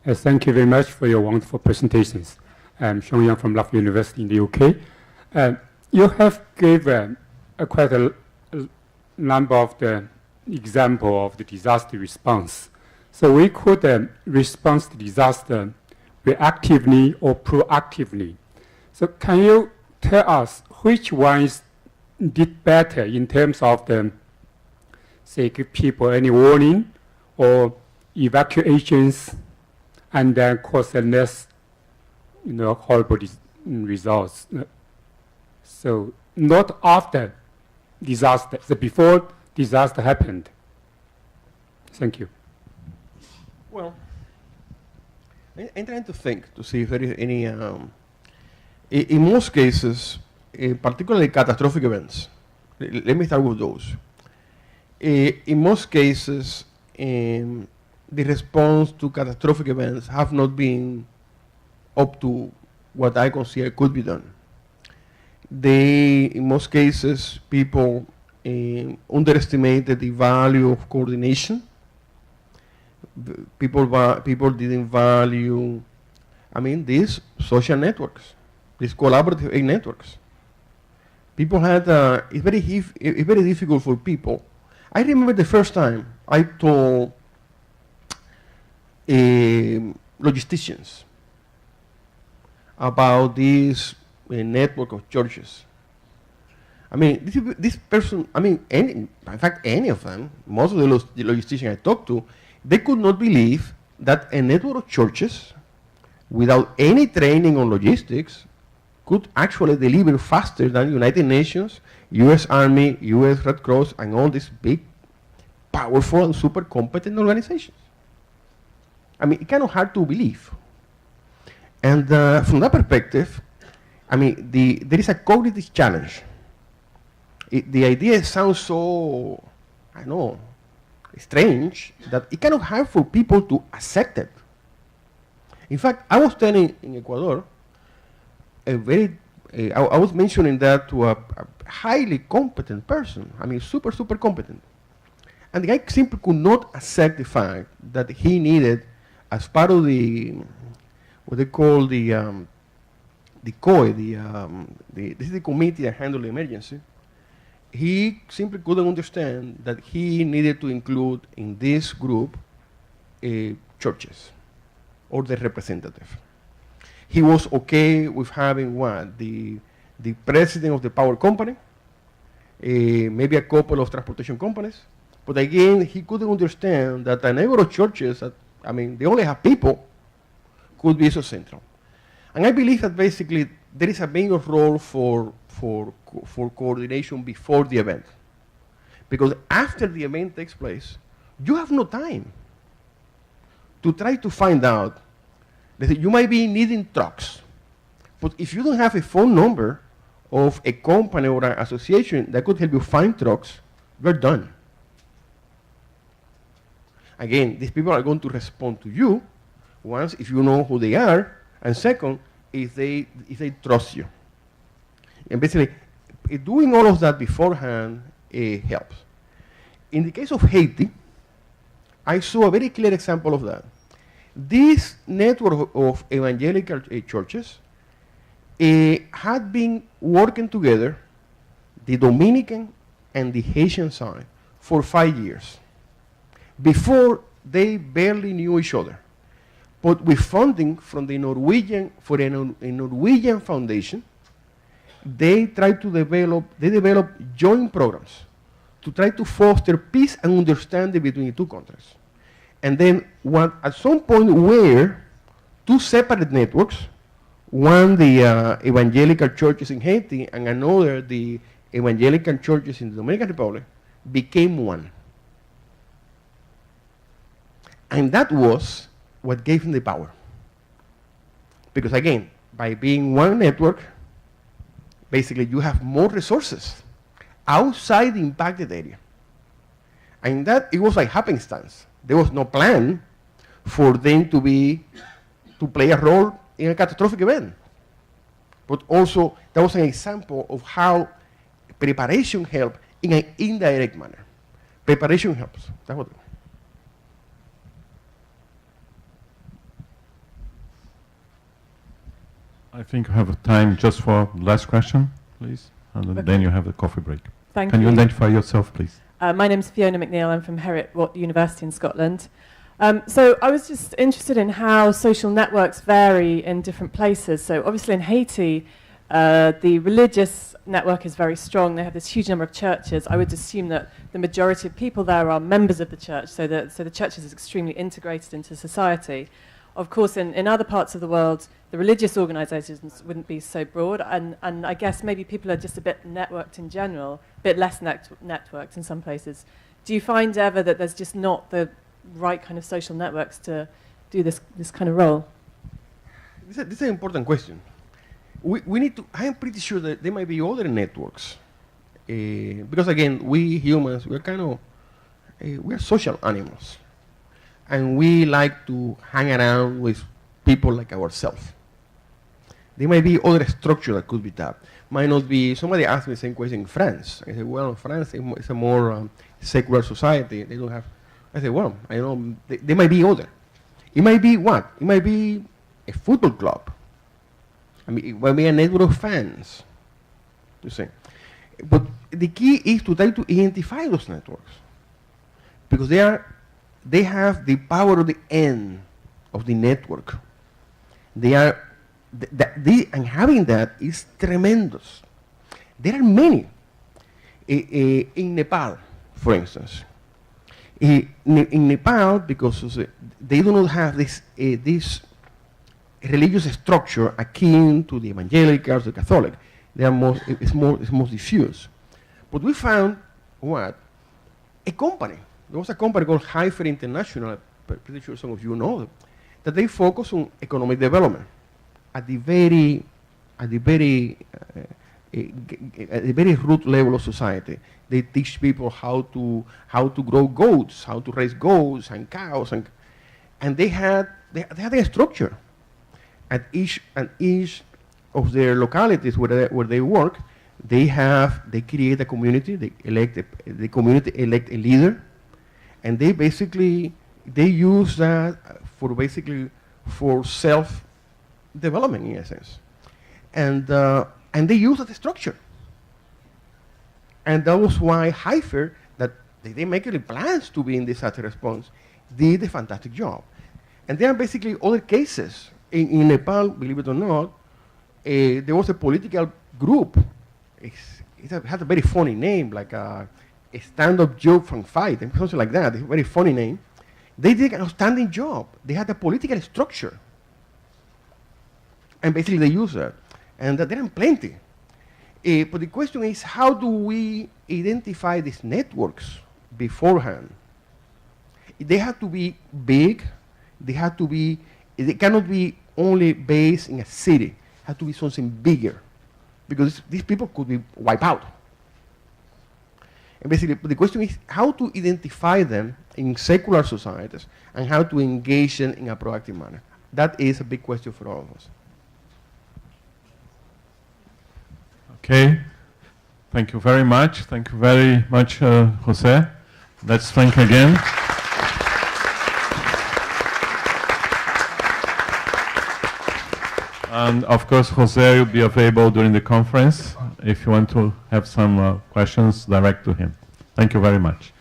Thank you very much for your wonderful presentations. I'm Sean Young from Loughborough University in the UK. You have given quite a number of the example of the disaster response. So we could respond to disaster reactively or proactively. So can you tell us which ones did better in terms of the, say, give people any warning or evacuations, and then cause less, horrible results? So not after disaster, so before disaster happened. Thank you. Well, I'm trying to think to see if there is any, in most cases, particularly catastrophic events, let me start with those. In most cases, the response to catastrophic events have not been up to what I consider could be done. In most cases, people underestimated the value of coordination. People didn't value, these social networks, these collaborative aid networks. People had, it's very difficult for people. I remember the first time I told logisticians about this network of churches. This person, in fact, any of them, most of the logisticians I talked to, they could not believe that a network of churches, without any training on logistics, could actually deliver faster than United Nations, US Army, US Red Cross, and all these big, powerful, and super competent organizations. It's kind of hard to believe. And from that perspective, there is a cognitive challenge. The idea sounds so, strange, that it's kind of hard for people to accept it. In fact, I was telling in Ecuador, I was mentioning that to a highly competent person, super, super competent. And the guy simply could not accept the fact that he needed, as part of what they call the COE, this is the committee that handles the emergency. He simply couldn't understand that he needed to include in this group churches or the representative. He was okay with having the president of the power company, maybe a couple of transportation companies, but again, he couldn't understand that a number of churches that, they only have people, could be so central. And I believe that basically there is a major role for coordination before the event. Because after the event takes place, you have no time to try to find out that you might be needing trucks. But if you don't have a phone number of a company or an association that could help you find trucks, you're done. Again, these people are going to respond to you, once, if you know who they are, and second, if they trust you. And basically, doing all of that beforehand helps. In the case of Haiti, I saw a very clear example of that. This network of evangelical churches had been working together, the Dominican and the Haitian side, for 5 years. Before, they barely knew each other. But with funding from the Norwegian foundation, they develop joint programs to try to foster peace and understanding between the two countries. And then at some point were two separate networks, one the evangelical churches in Haiti and another the evangelical churches in the Dominican Republic, became one. And that was what gave him the power. Because again, by being one network, basically you have more resources outside the impacted area. And that, it was like happenstance. There was no plan for them to play a role in a catastrophic event. But also, that was an example of how preparation helps in an indirect manner. Preparation helps. That's what. I think we have time just for last question, please, and Okay. then you have the coffee break. Thank Can you you. identify yourself, please? My name's Fiona McNeill. I'm from Heriot-Watt University in Scotland. So I was just interested in how social networks vary in different places. So obviously in Haiti, the religious network is very strong. They have this huge number of churches. I would assume that the majority of people there are members of the church, so the church is extremely integrated into society. Of course, in other parts of the world, the religious organizations wouldn't be so broad, and I guess maybe people are just a bit networked in general, a bit less networked in some places. Do you find ever that there's just not the right kind of social networks to do this kind of role? This is an important question. We need to, I am pretty sure that there might be other networks. Because again, we humans, we're kind of, we're social animals. And we like to hang around with people like ourselves. There might be other structure that could be tapped. Might not be, somebody asked me the same question in France. I said, well, France is a more secular society. They don't have, I said, well, I know, there might be other. It might be what? It might be a football club. I mean, it might be a network of fans. You see. But the key is to try to identify those networks. Because they have the power of the end of the network. They are, and having that is tremendous. There are many. In Nepal, for instance. In Nepal, because they do not have this religious structure akin to the evangelicals, the Catholic. They are it's more diffuse. But we found what? A company. There was a company called Hyper International, I'm pretty sure some of you know them, that they focus on economic development at the very root level of society. They teach people how to grow goats, how to raise goats and cows, and they had a structure. At each of their localities where they work, they create a community. The community elect a leader, and they use that for self-development in a sense, and they use that structure. And that was why Hyper, that they make any plans to be in disaster response, did a fantastic job. And there are basically other cases. In Nepal, believe it or not, there was a political group. It had a very funny name, like a stand-up joke from fight, something like that. It's a very funny name. They did an outstanding job. They had a political structure. And basically they use that. And there are plenty. But the question is, how do we identify these networks beforehand? They have to be big. They cannot be only based in a city. It has to be something bigger, because these people could be wiped out. And basically, the question is how to identify them in secular societies and how to engage them in a proactive manner. That is a big question for all of us. Okay. Thank you very much. Thank you very much, Jose. Let's thank again. And of course, Jose will be available during the conference if you want to have some questions direct to him. Thank you very much.